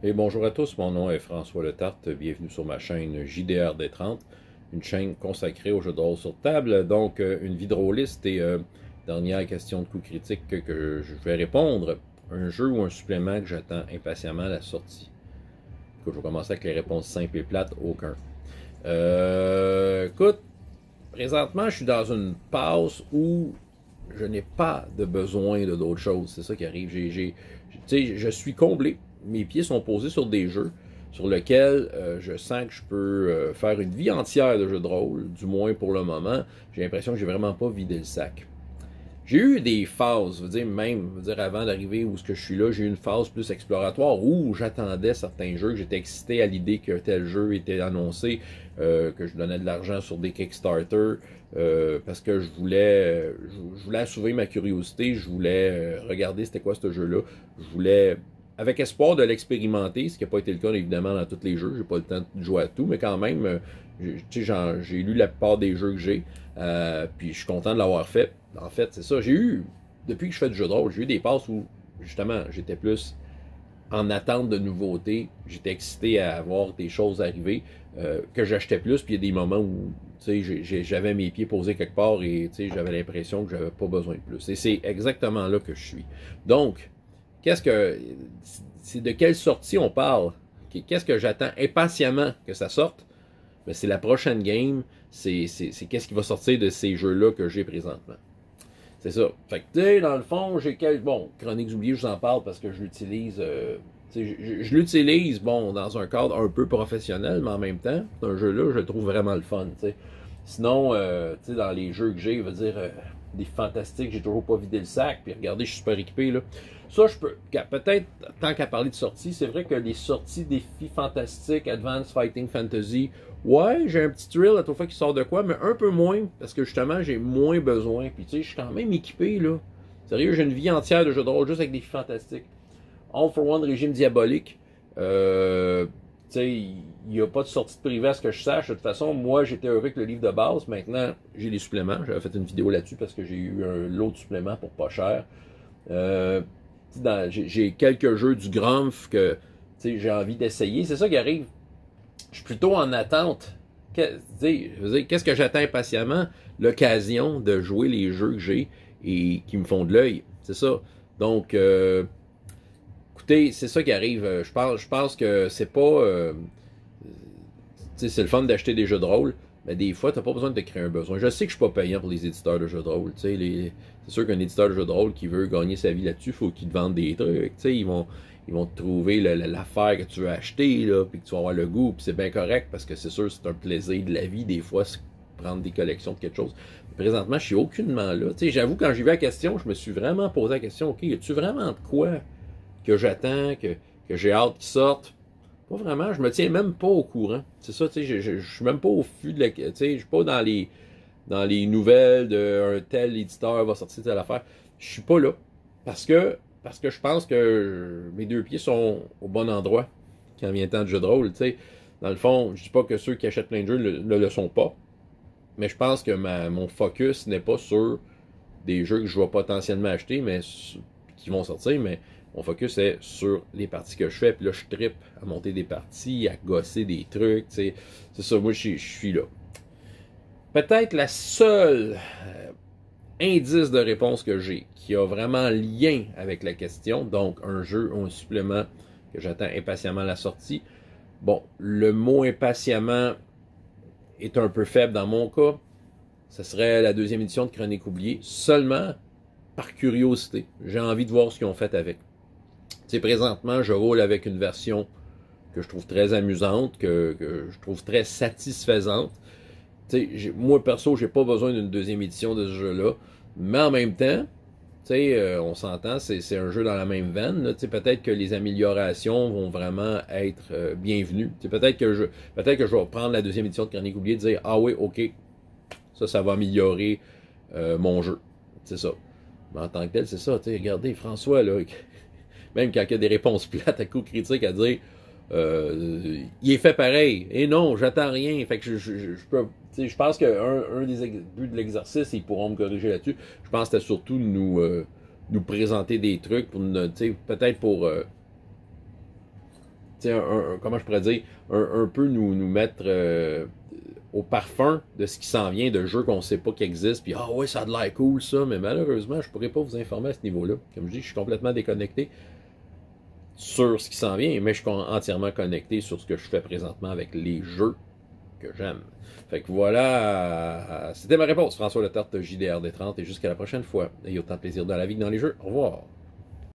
Et bonjour à tous, mon nom est François Letarte, bienvenue sur ma chaîne JDRD30, une chaîne consacrée aux jeux de rôle sur table, donc une vie de rôliste et dernière question de coup critique que je vais répondre, un jeu ou un supplément que j'attends impatiemment à la sortie. Écoute, je vais commencer avec les réponses simples et plates, aucun. Écoute, présentement je suis dans une passe où je n'ai pas de besoin de d'autres choses, c'est ça qui arrive, je suis comblé. Mes pieds sont posés sur des jeux sur lesquels je sens que je peux faire une vie entière de jeux de rôle, du moins pour le moment. J'ai l'impression que j'ai vraiment pas vidé le sac. J'ai eu des phases, je veux dire, même je veux dire, avant d'arriver où ce que je suis là, j'ai eu une phase plus exploratoire où j'attendais certains jeux, que j'étais excité à l'idée que tel jeu était annoncé, que je donnais de l'argent sur des Kickstarter, parce que je voulais assouver ma curiosité, je voulais regarder c'était quoi ce jeu-là, je voulais avec espoir de l'expérimenter, ce qui n'a pas été le cas évidemment dans tous les jeux, j'ai pas le temps de jouer à tout, mais quand même, j'ai lu la plupart des jeux que j'ai, puis je suis content de l'avoir fait. En fait, c'est ça, depuis que je fais du jeu de rôle, j'ai eu des passes où justement j'étais plus en attente de nouveautés, j'étais excité à voir des choses arriver, que j'achetais plus, puis il y a des moments où j'avais mes pieds posés quelque part et j'avais l'impression que j'avais pas besoin de plus. Et c'est exactement là que je suis. Donc, qu'est-ce que. C'est de quelle sortie on parle? Qu'est-ce que j'attends impatiemment que ça sorte? Mais c'est la prochaine game. C'est qu'est-ce qui va sortir de ces jeux-là que j'ai présentement. C'est ça. Fait que, tu sais, dans le fond, j'ai quelques. Bon, Chroniques oubliées, je vous en parle parce que je l'utilise. Je l'utilise, bon, dans un cadre un peu professionnel, mais en même temps, un jeu-là, je le trouve vraiment le fun, tu sais. Sinon, tu sais, dans les jeux que j'ai, je veux dire, des fantastiques, j'ai toujours pas vidé le sac, puis regardez, je suis super équipé, là. Ça, je peux. Peut-être, tant qu'à parler de sorties, c'est vrai que les sorties défis fantastiques, Advanced Fighting Fantasy, ouais, j'ai un petit thrill à toute fois qu'il sort de quoi, mais un peu moins, parce que justement, j'ai moins besoin. Puis tu sais, je suis quand même équipé, là. Sérieux, j'ai une vie entière de jeux de rôle juste avec des défis fantastiques. All for One, régime diabolique. Tu sais, il n'y a pas de sortie de privé à ce que je sache. De toute façon, moi, j'étais heureux avec le livre de base. Maintenant, j'ai les suppléments. J'avais fait une vidéo là-dessus parce que j'ai eu un lot de suppléments pour pas cher. Euh, j'ai quelques jeux du Grumpf que j'ai envie d'essayer. C'est ça qui arrive. Je suis plutôt en attente. Qu'est-ce que j'attends impatiemment? L'occasion de jouer les jeux que j'ai et qui me font de l'œil. C'est ça. Donc, écoutez, c'est ça qui arrive. Je pense que c'est pas. C'est le fun d'acheter des jeux de rôle, mais des fois, t'as pas besoin de te créer un besoin. Je sais que je suis pas payant pour les éditeurs de jeux de rôle. C'est sûr qu'un éditeur de jeux de rôle qui veut gagner sa vie là-dessus, faut qu'il te vende des trucs. Ils vont te trouver l'affaire que tu veux acheter, là, puis que tu vas avoir le goût, puis c'est bien correct, parce que c'est sûr, c'est un plaisir de la vie, des fois, prendre des collections de quelque chose. Mais présentement, je suis aucunement là. J'avoue, quand j'ai vu la question, je me suis vraiment posé la question, OK, y a-tu vraiment de quoi que j'attends, que j'ai hâte qu'il sorte? Pas vraiment, je me tiens même pas au courant. C'est ça, je suis même pas au fût de la. Je suis pas dans les nouvelles d'un tel éditeur va sortir telle affaire. Je suis pas là. Parce que je pense que mes deux pieds sont au bon endroit quand vient le temps de jeu de rôle. Dans le fond, je dis pas que ceux qui achètent plein de jeux ne le sont pas. Mais je pense que mon focus n'est pas sur des jeux que je vais potentiellement acheter, mais qui vont sortir, mais mon focus est sur les parties que je fais. Puis là, je trippe à monter des parties, à gosser des trucs. C'est ça, moi, je suis là. Peut-être la seule indice de réponse que j'ai qui a vraiment lien avec la question, donc un jeu ou un supplément que j'attends impatiemment la sortie. Bon, le mot impatiemment est un peu faible dans mon cas. Ce serait la deuxième édition de Chroniques oubliées, seulement par curiosité. J'ai envie de voir ce qu'ils ont fait avec. Présentement, je roule avec une version que je trouve très amusante, que je trouve très satisfaisante. Moi, perso, j'ai pas besoin d'une deuxième édition de ce jeu-là. Mais en même temps, on s'entend, c'est un jeu dans la même veine. Peut-être que les améliorations vont vraiment être bienvenues. Peut-être que je vais prendre la deuxième édition de Chroniques oubliées et dire « Ah oui, ok, ça va améliorer mon jeu. » C'est ça. Mais en tant que tel, c'est ça. Regardez, François, là, même quand il y a des réponses plates à coups critiques à dire il est fait pareil. Et non, j'attends rien. Fait que je pense qu'un des buts de l'exercice, ils pourront me corriger là-dessus. Je pense que c'était surtout nous présenter des trucs pour peut-être pour comment je pourrais dire, un peu nous mettre au parfum de ce qui s'en vient, de jeux qu'on ne sait pas qui existent, puis ah ouais, ça a de l'air cool ça, mais malheureusement, je ne pourrais pas vous informer à ce niveau-là. Comme je dis, je suis complètement déconnecté sur ce qui s'en vient, mais je suis entièrement connecté sur ce que je fais présentement avec les jeux que j'aime. Fait que voilà, c'était ma réponse. François Letarte, JDRD30, et jusqu'à la prochaine fois. Ayez autant de plaisir dans la vie que dans les jeux. Au revoir.